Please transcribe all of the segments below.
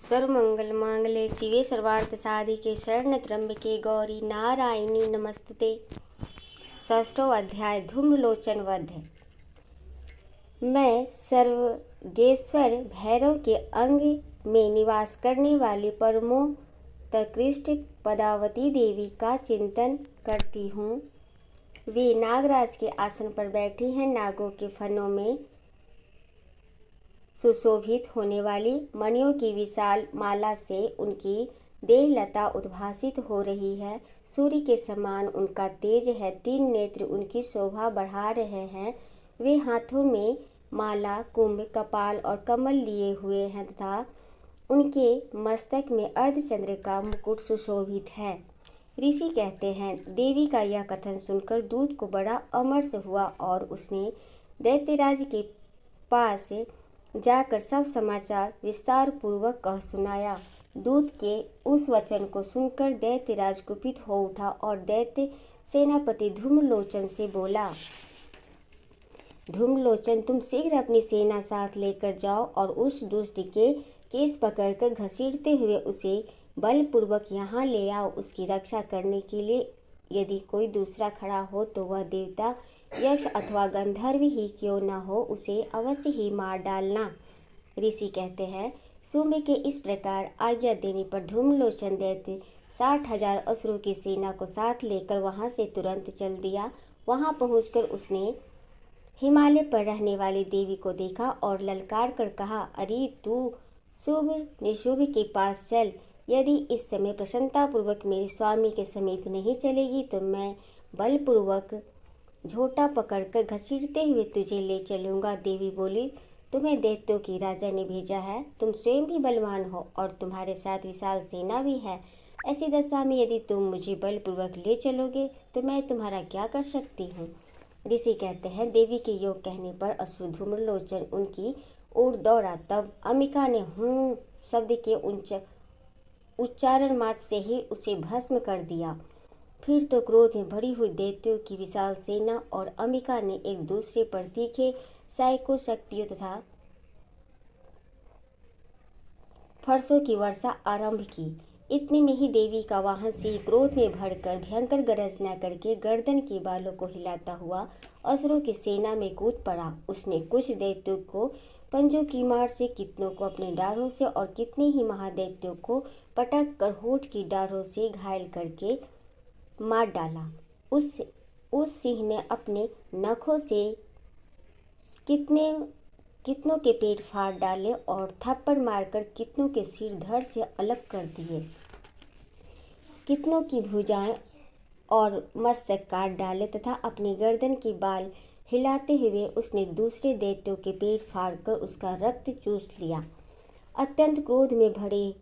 सर्वमंगल मांगल्ये शिवे सर्वार्थ साधिके शरण्य त्र्यंबके गौरी नारायणी नमस्तुते। षष्ठो अध्याय धूम्रलोचन वध। मैं सर्वगेश्वर भैरव के अंग में निवास करने वाली परमोत्कृष्ट पदावती देवी का चिंतन करती हूँ। वे नागराज के आसन पर बैठी हैं। नागों के फनों में सुशोभित होने वाली मणियों की विशाल माला से उनकी देहलता उद्भासित हो रही है। सूर्य के समान उनका तेज है। 3 नेत्र उनकी शोभा बढ़ा रहे हैं। वे हाथों में माला, कुंभ, कपाल और कमल लिए हुए हैं तथा उनके मस्तक में अर्धचंद्र का मुकुट सुशोभित है। ऋषि कहते हैं, देवी का यह कथन सुनकर दूत को बड़ा अमर्ष हुआ और उसने दैत्यराज के पास जाकर सब समाचार विस्तार पूर्वक कह सुनाया। दूत के उस वचन को सुनकर दैत्यराज कुपित हो उठा और दैत्य सेनापति धूम्रलोचन से बोला, धूम्रलोचन, तुम शीघ्र अपनी सेना साथ लेकर जाओ और उस दुष्ट के केस पकड़कर घसीटते हुए उसे बलपूर्वक यहाँ ले आओ। उसकी रक्षा करने के लिए यदि कोई दूसरा खड़ा हो तो वह देवता, यक्ष अथवा गंधर्व ही क्यों न हो, उसे अवश्य ही मार डालना। ऋषि कहते हैं, सूम्य के इस प्रकार आज्ञा देने पर धूम्रलोचन दैत्य 60,000 असुरों की सेना को साथ लेकर वहां से तुरंत चल दिया। वहां पहुंचकर उसने हिमालय पर रहने वाली देवी को देखा और ललकार कर कहा, अरे तू शुभ निशुभ के पास चल। यदि इस समय प्रसन्नतापूर्वक मेरे स्वामी के समीप नहीं चलेगी तो मैं बलपूर्वक झोटा पकड़कर घसीटते हुए तुझे ले चलूँगा। देवी बोली, तुम्हें दैत्यों की राजा ने भेजा है। तुम स्वयं भी बलवान हो और तुम्हारे साथ विशाल सेना भी है। ऐसी दशा में यदि तुम मुझे बलपूर्वक ले चलोगे तो मैं तुम्हारा क्या कर सकती हूँ। ऋषि कहते हैं, देवी के योग कहने पर असुर धूम्रलोचन उनकी ओर दौड़ा। तब अम्बिका ने हूँ शब्द के उच्चारण मात्र से ही उसे भस्म कर दिया। फिर तो क्रोध में भरी हुई दैत्यों की विशाल सेना और अम्बिका ने एक दूसरे पर तीखे सैकड़ों शक्तियों तथा फरसों की वर्षा आरंभ की। इतने में ही देवी का वाहन सिंह क्रोध में भरकर भयंकर गर्जना करके गर्दन के बालों को हिलाता हुआ असुरों की सेना में कूद पड़ा। उसने कुछ दैत्यों को पंजों की मार से, कितनों को अपने डाढ़ों से और कितने ही महादैत्यों को पटक कर होठ की डाढ़ों से घायल करके मार डाला। उस सिंह ने अपने नखों से कितनों के पेट फाड़ डाले और थप्पड़ मारकर कितनों के सिर धड़ से अलग कर दिए। कितनों की भुजाएं और मस्तक काट डाले तथा अपनी गर्दन की बाल हिलाते हुए उसने दूसरे दैत्यों के पेट फाड़कर उसका रक्त चूस लिया। अत्यंत क्रोध में भरे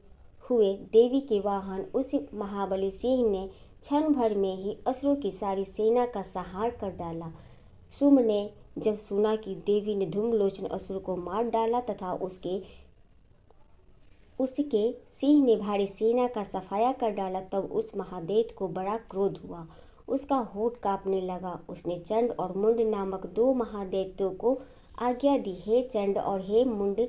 हुए देवी के वाहन उस महाबली सिंह ने क्षण भर में ही असुरों की सारी सेना का संहार कर डाला। सुम्र ने जब सुना कि देवी ने धूम्रलोचन असुर को मार डाला तथा उसके सिंह ने भारी सेना का सफाया कर डाला, तब उस महादैत्य को बड़ा क्रोध हुआ। उसका होठ कांपने लगा। उसने चंड और मुंड नामक 2 महादैत्यों को आज्ञा दी, हे चंड और हे मुंड,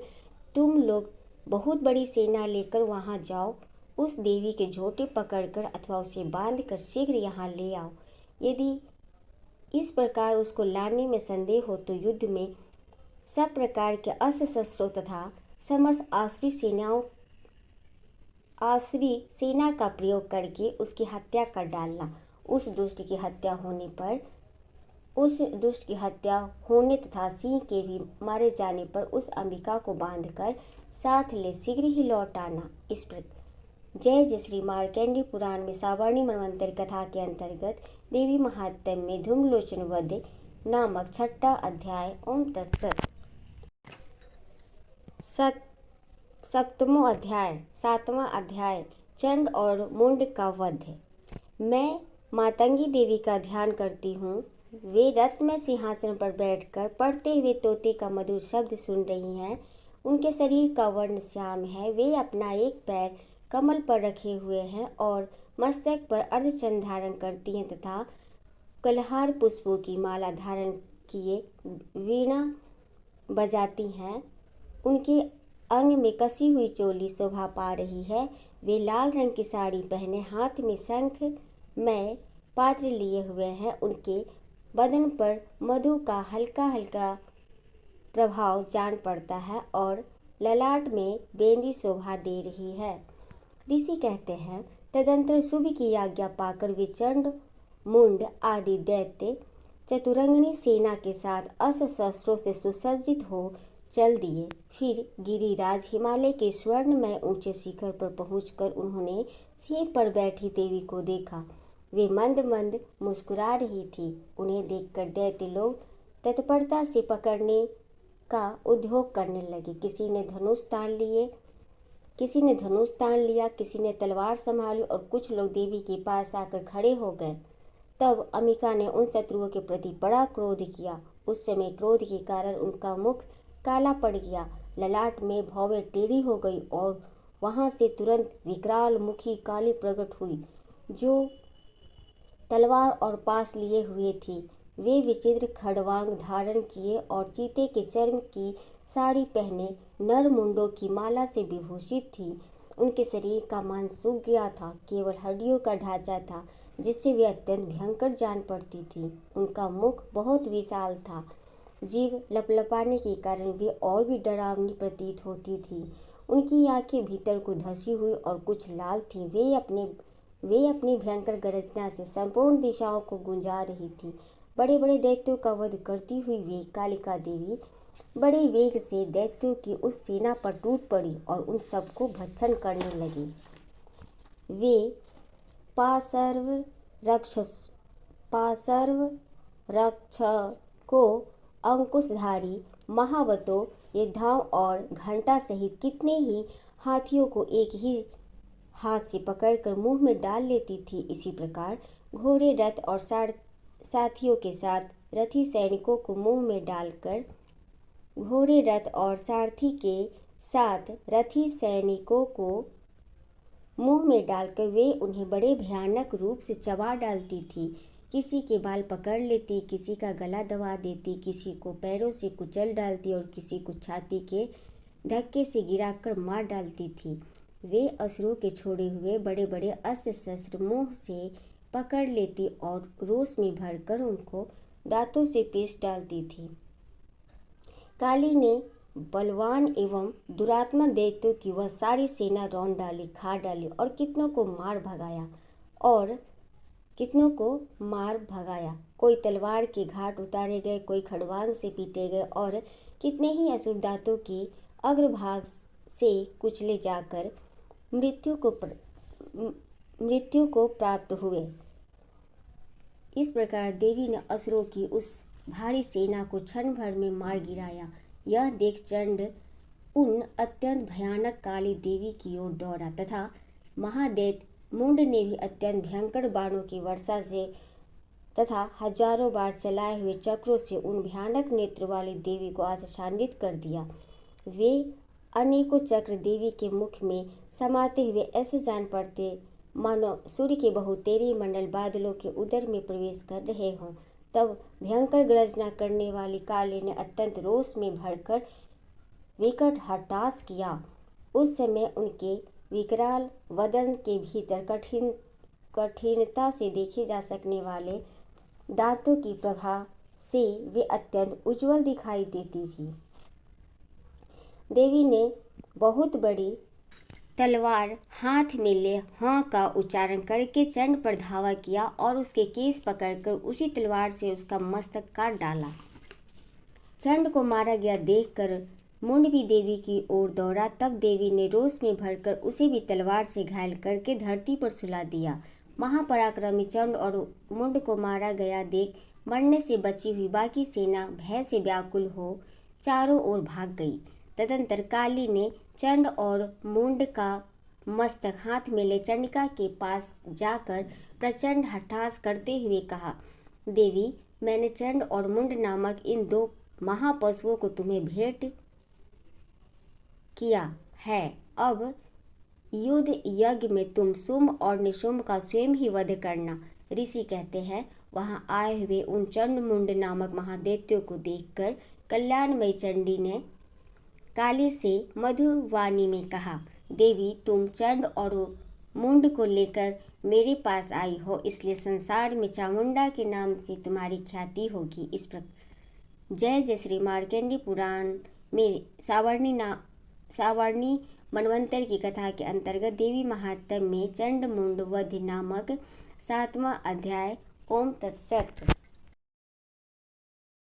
तुम लोग बहुत बड़ी सेना लेकर वहां जाओ। उस देवी के झोटे पकड़कर अथवा उसे बांधकर शीघ्र यहाँ ले आओ। यदि इस प्रकार उसको लाने में संदेह हो तो युद्ध में सब प्रकार के अस्त्र शस्त्रों तथा समस्त आसुरी सेना का प्रयोग करके उसकी हत्या कर डालना। उस दुष्ट की हत्या होने तथा सिंह के भी मारे जाने पर उस अंबिका को बांधकर साथ ले शीघ्र ही लौट आना। इस प्रकार जय जय श्री मार्कंडेय पुराण में सावर्णी मनवंतर कथा के अंतर्गत देवी महात्म्य में धूम्रलोचन वध नामक 6ठा अध्याय। ओम तत्सत। 7वां अध्याय चंड और मुंड का वध। मैं मातंगी देवी का ध्यान करती हूँ। वे रत्न में सिंहासन पर बैठकर पढ़ते हुए तोते का मधुर शब्द सुन रही हैं। उनके शरीर का वर्ण श्याम है। वे अपना एक पैर कमल पर रखे हुए हैं और मस्तक पर अर्धचंद्र धारण करती हैं तथा कलहार पुष्पों की माला धारण किए वीणा बजाती हैं। उनके अंग में कसी हुई चोली शोभा पा रही है। वे लाल रंग की साड़ी पहने हाथ में शंख में पात्र लिए हुए हैं। उनके बदन पर मधु का हल्का हल्का प्रभाव जान पड़ता है और ललाट में बेंदी शोभा दे रही है। ऋषि कहते हैं, तदंतर शुभ की आज्ञा पाकर वे चंड मुंड आदि दैत्य चतुरंगनी सेना के साथ अस्त्र शस्त्रों से सुसज्जित हो चल दिए। फिर गिरिराज हिमालय के स्वर्णमय ऊंचे शिखर पर पहुंचकर उन्होंने सिंह पर बैठी देवी को देखा। वे मंद मंद मुस्कुरा रही थी। उन्हें देखकर दैत्य लोग तत्परता से पकड़ने का उद्योग करने लगे। किसी ने धनुष तान लिया, किसी ने तलवार संभाली और कुछ लोग देवी के पास आकर खड़े हो गए। तब अम्बिका ने उन शत्रुओं के प्रति बड़ा क्रोध किया। उस समय क्रोध के कारण उनका मुख काला पड़ गया, ललाट में भौवें टेढ़ी हो गई और वहां से तुरंत विकराल मुखी काली प्रकट हुई, जो तलवार और पास लिए हुए थी। वे विचित्र खड़वांग धारण किए और चीते के चर्म की साड़ी पहने नर मुंडों की माला से विभूषित थी। उनके शरीर का मांस सूख गया था, केवल हड्डियों का ढांचा था, जिससे वे अत्यंत भयंकर जान पड़ती थी। उनका मुख बहुत विशाल था, जीभ लपलपाने के कारण वे और भी डरावनी प्रतीत होती थी। उनकी आंखें भीतर को धसी हुई और कुछ लाल थीं। वे अपनी भयंकर गर्जना से संपूर्ण दिशाओं को गुंजा रही थी। बड़े बड़े दैत्यों का वध करती हुई वे कालिका देवी बड़े वेग से दैत्यों की उस सेना पर टूट पड़ी और उन सबको भक्षण करने लगी। वे पार्श्व रक्षकों, अंकुशधारी महावतों, योद्धाओं और घंटा सहित कितने ही हाथियों को एक ही हाथ से पकड़कर मुंह में डाल लेती थी। इसी प्रकार घोड़े, रथ और साथियों के साथ रथी सैनिकों को मुंह में डालकर वे उन्हें बड़े भयानक रूप से चबा डालती थी। किसी के बाल पकड़ लेती, किसी का गला दबा देती, किसी को पैरों से कुचल डालती और किसी को छाती के धक्के से गिराकर मार डालती थी। वे असुरों के छोड़े हुए बड़े बड़े अस्त्र शस्त्र मुंह से पकड़ लेती और रोष में भरकर उनको दांतों से पीस डालती थी। काली ने बलवान एवं दुरात्मा दैत्यों की वह सारी सेना रौंद डाली, खा डाली और कितनों को मार भगाया। कोई तलवार के घाट उतारे गए, कोई खड़वांग से पीटे गए और कितने ही असुर दांतों के अग्रभाग से कुचले जाकर मृत्यु को प्राप्त हुए। इस प्रकार देवी ने असुरों की उस भारी सेना को क्षण भर में मार गिराया। यह देख चंड उन अत्यंत भयानक काली देवी की ओर दौड़ा तथा महादैत्य मुंड ने भी अत्यंत भयंकर बाणों की वर्षा से तथा हजारों बार चलाए हुए चक्रों से उन भयानक नेत्र वाली देवी को आशान्वित कर दिया। वे अनेकों चक्र देवी के मुख में समाते हुए ऐसे जान पड़ते मानो सूर्य के बहुतेरे मंडल बादलों के उदर में प्रवेश कर रहे हों। तब भयंकर गर्जना करने वाली काली ने अत्यंत रोष में भरकर विकट हट्टास किया। उस समय उनके विकराल वदन के भीतर कठिनता से देखे जा सकने वाले दांतों की प्रभा से वे अत्यंत उज्जवल दिखाई देती थी। देवी ने बहुत बड़ी तलवार हाथ में ले हाँ का उच्चारण करके चंड पर धावा किया और उसके केस पकड़कर उसी तलवार से उसका मस्तक काट डाला। चंड को मारा गया देखकर मुंड भी देवी की ओर दौड़ा। तब देवी ने रोष में भरकर उसे भी तलवार से घायल करके धरती पर सुला दिया। महापराक्रमी चंड और मुंड को मारा गया देख मरने से बची हुई बाकी सेना भय से व्याकुल हो चारों ओर भाग गई। तदंतर काली ने चंड और मुंड का मस्तक हाथ में ले चंडिका के पास जाकर प्रचंड हट्टास करते हुए कहा, देवी, मैंने चंड और मुंड नामक इन दो महापशुओं को तुम्हें भेंट किया है। अब युद्ध यज्ञ में तुम शुंभ और निशुंभ का स्वयं ही वध करना। ऋषि कहते हैं, वहां आए हुए उन चंड मुंड नामक महादैत्यों को देखकर कल्याणमयी चंडी ने काली से मधुर वाणी में कहा, देवी तुम चंड और मुंड को लेकर मेरे पास आई हो, इसलिए संसार में चामुंडा के नाम से तुम्हारी ख्याति होगी। इस प्रकार जय जय श्री मार्कंडेय पुराण में सावर्णी मनवंतर की कथा के अंतर्गत देवी महात्म्य में चंड मुंड वध नामक 7वां अध्याय। ओम तत्सत।